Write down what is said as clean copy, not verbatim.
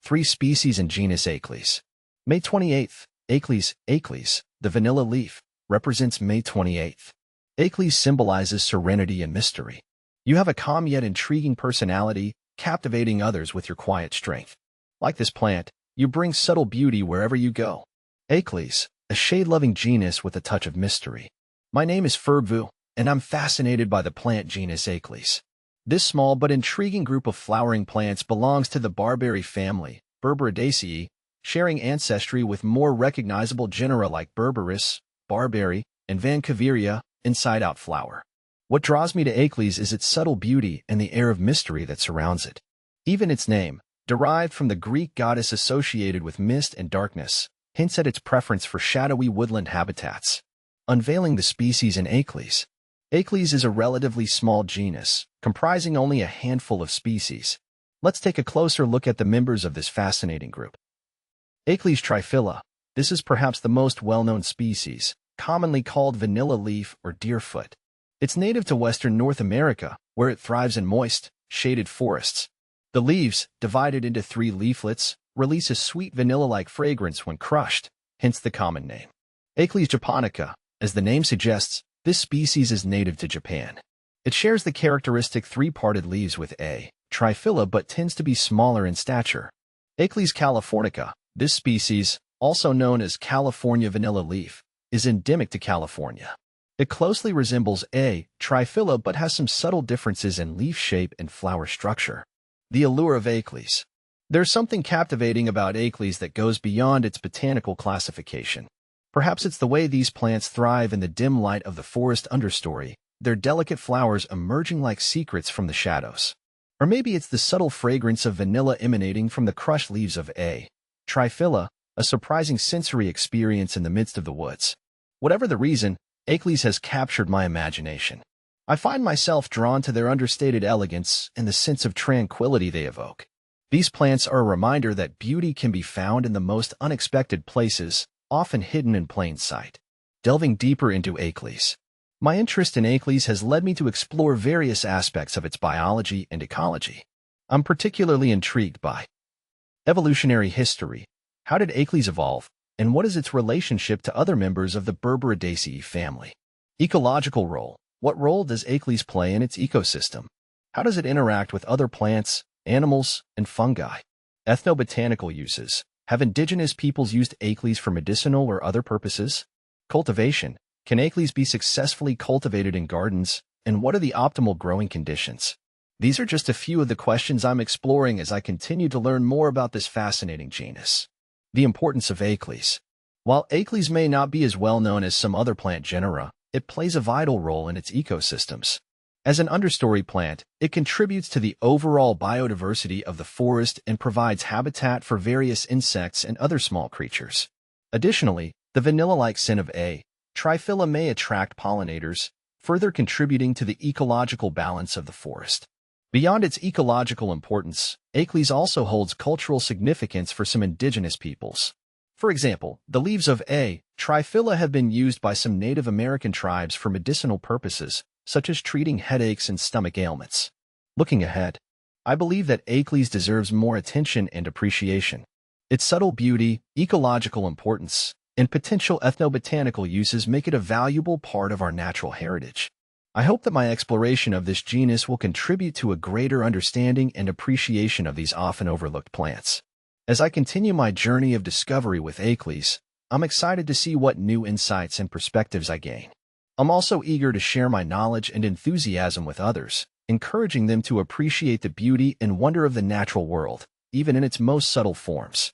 3 species in genus Achlys. May 28th, Achlys, the vanilla leaf, represents May 28th. Achlys symbolizes serenity and mystery. You have a calm yet intriguing personality, captivating others with your quiet strength. Like this plant, you bring subtle beauty wherever you go. Achlys, a shade-loving genus with a touch of mystery. My name is Ferbu, and I'm fascinated by the plant genus Achlys. This small but intriguing group of flowering plants belongs to the barberry family, Berberidaceae, sharing ancestry with more recognizable genera like Berberis, Barberry, and Vancouveria, inside-out flower. What draws me to Achlys is its subtle beauty and the air of mystery that surrounds it. Even its name, derived from the Greek goddess associated with mist and darkness, hints at its preference for shadowy woodland habitats. Unveiling the species in Achlys. Achlys is a relatively small genus, comprising only a handful of species. Let's take a closer look at the members of this fascinating group. Achlys triphylla. This is perhaps the most well-known species, commonly called vanilla leaf or deerfoot. It's native to western North America, where it thrives in moist, shaded forests. The leaves, divided into 3 leaflets, release a sweet vanilla-like fragrance when crushed, hence the common name. Achlys japonica. As the name suggests, this species is native to Japan. It shares the characteristic 3-parted leaves with A. triphylla but tends to be smaller in stature. Achlys californica. This species, also known as California vanilla leaf, is endemic to California. It closely resembles A. triphylla but has some subtle differences in leaf shape and flower structure. The allure of Achlys. There's something captivating about Achlys that goes beyond its botanical classification. Perhaps it's the way these plants thrive in the dim light of the forest understory, their delicate flowers emerging like secrets from the shadows. Or maybe it's the subtle fragrance of vanilla emanating from the crushed leaves of A. triphylla, a surprising sensory experience in the midst of the woods. Whatever the reason, Achlys has captured my imagination. I find myself drawn to their understated elegance and the sense of tranquility they evoke. These plants are a reminder that beauty can be found in the most unexpected places, often hidden in plain sight. Delving deeper into Achlys. My interest in Achlys has led me to explore various aspects of its biology and ecology. I'm particularly intrigued by evolutionary history. How did Achlys evolve, and what is its relationship to other members of the Berberidaceae family? Ecological role. What role does Achlys play in its ecosystem? How does it interact with other plants, animals, and fungi? Ethnobotanical uses. Have indigenous peoples used Achlys for medicinal or other purposes? Cultivation. Can Achlys be successfully cultivated in gardens, and what are the optimal growing conditions? These are just a few of the questions I'm exploring as I continue to learn more about this fascinating genus. The importance of Achlys. While Achlys may not be as well known as some other plant genera, it plays a vital role in its ecosystems. As an understory plant, it contributes to the overall biodiversity of the forest and provides habitat for various insects and other small creatures. Additionally, the vanilla-like scent of A. triphylla may attract pollinators, further contributing to the ecological balance of the forest. Beyond its ecological importance, Achlys also holds cultural significance for some indigenous peoples. For example, the leaves of A. triphylla have been used by some Native American tribes for medicinal purposes, such as treating headaches and stomach ailments. Looking ahead, I believe that Achlys deserves more attention and appreciation. Its subtle beauty, ecological importance, and potential ethnobotanical uses make it a valuable part of our natural heritage. I hope that my exploration of this genus will contribute to a greater understanding and appreciation of these often overlooked plants. As I continue my journey of discovery with Achlys, I'm excited to see what new insights and perspectives I gain. I'm also eager to share my knowledge and enthusiasm with others, encouraging them to appreciate the beauty and wonder of the natural world, even in its most subtle forms.